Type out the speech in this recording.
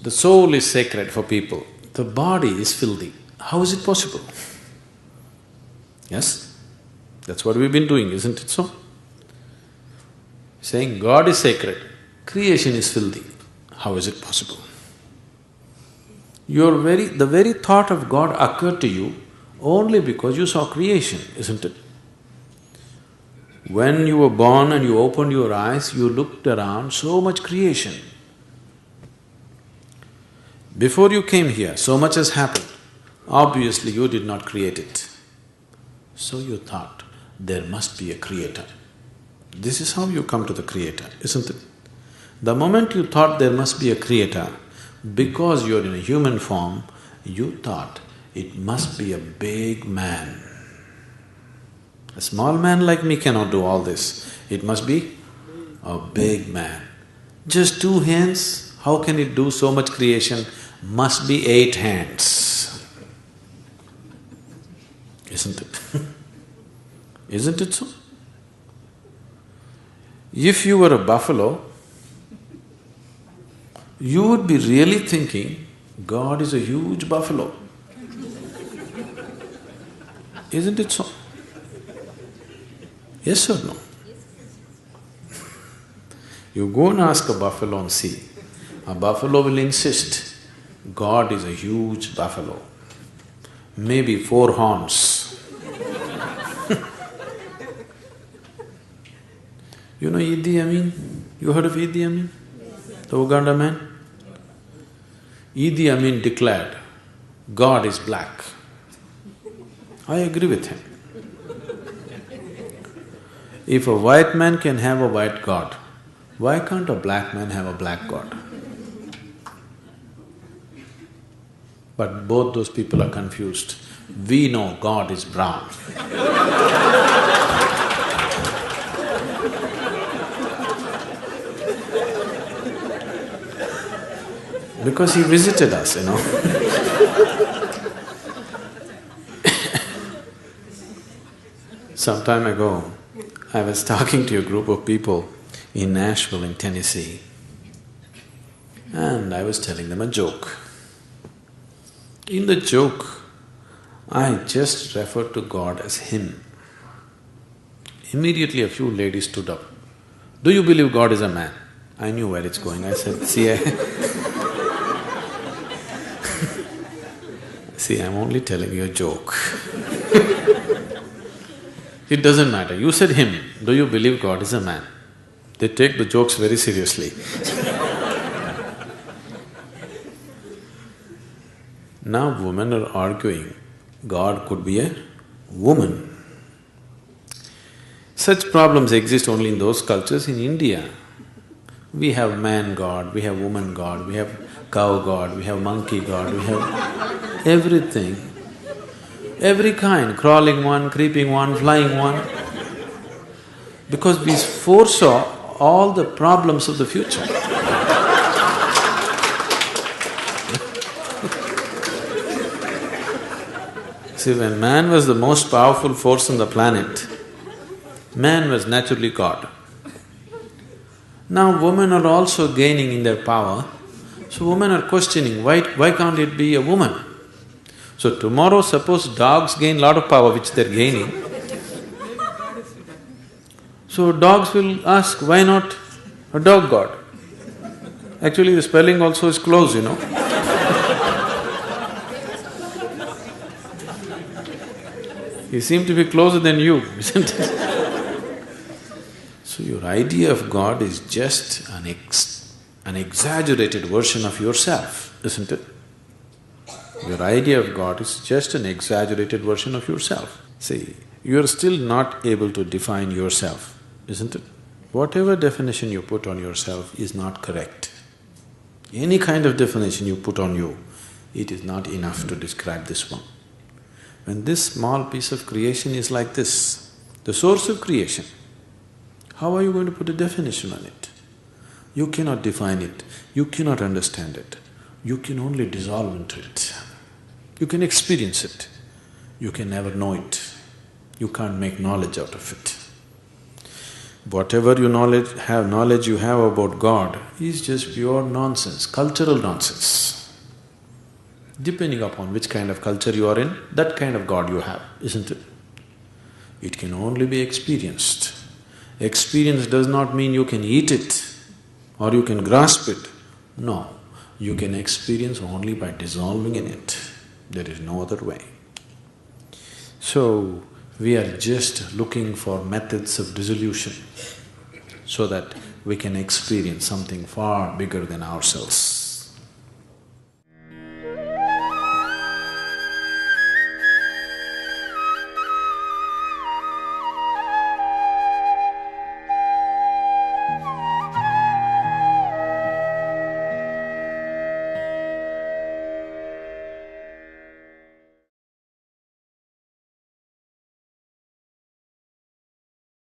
The soul is sacred for people, the body is filthy. How is it possible? Yes? That's what we've been doing, isn't it so? Saying God is sacred, creation is filthy. How is it possible? The very thought of God occurred to you only because you saw creation, isn't it? When you were born and you opened your eyes, you looked around, so much creation. Before you came here, so much has happened. Obviously, you did not create it. So you thought, there must be a creator. This is how you come to the creator, isn't it? The moment you thought there must be a creator, because you're in a human form, you thought it must be a big man. A small man like me cannot do all this. It must be a big man. Just 2 hands, how can it do so much creation? Must be 8 hands. Isn't it? Isn't it so? If you were a buffalo, you would be really thinking, God is a huge buffalo. Isn't it so? Yes or no? You go and ask a buffalo and see. A buffalo will insist, God is a huge buffalo, maybe 4 horns. You know Idi Amin? You heard of Idi Amin? The Uganda man? Idi Amin declared, God is black. I agree with him. If a white man can have a white God, why can't a black man have a black God? But both those people are confused. We know God is brown. Because he visited us, you know. Some time ago, I was talking to a group of people in Nashville in Tennessee, and I was telling them a joke. In the joke, I just referred to God as Him. Immediately a few ladies stood up. Do you believe God is a man? I knew where it's going. I said, See, I'm only telling you a joke. It doesn't matter. You said Him. Do you believe God is a man? They take the jokes very seriously. Now women are arguing, God could be a woman. Such problems exist only in those cultures. In India, we have man God, we have woman God, we have cow God, we have monkey God, we have everything. Every kind, crawling one, creeping one, flying one. Because we foresaw all the problems of the future. See, when man was the most powerful force on the planet, man was naturally God. Now women are also gaining in their power, so women are questioning, why can't it be a woman? So tomorrow suppose dogs gain lot of power which they're gaining, so dogs will ask, why not a dog god? Actually the spelling also is close, you know. He seemed to be closer than you, isn't it? So your idea of God is just an exaggerated version of yourself, isn't it? Your idea of God is just an exaggerated version of yourself. See, you're still not able to define yourself, isn't it? Whatever definition you put on yourself is not correct. Any kind of definition you put on you, it is not enough to describe this one. When this small piece of creation is like this, the source of creation, how are you going to put a definition on it? You cannot define it, you cannot understand it, you can only dissolve into it. You can experience it, you can never know it, you can't make knowledge out of it. Whatever knowledge you have about God is just pure nonsense, cultural nonsense. Depending upon which kind of culture you are in, that kind of God you have, isn't it? It can only be experienced. Experience does not mean you can eat it or you can grasp it. No, you can experience only by dissolving in it. There is no other way. So, we are just looking for methods of dissolution so that we can experience something far bigger than ourselves.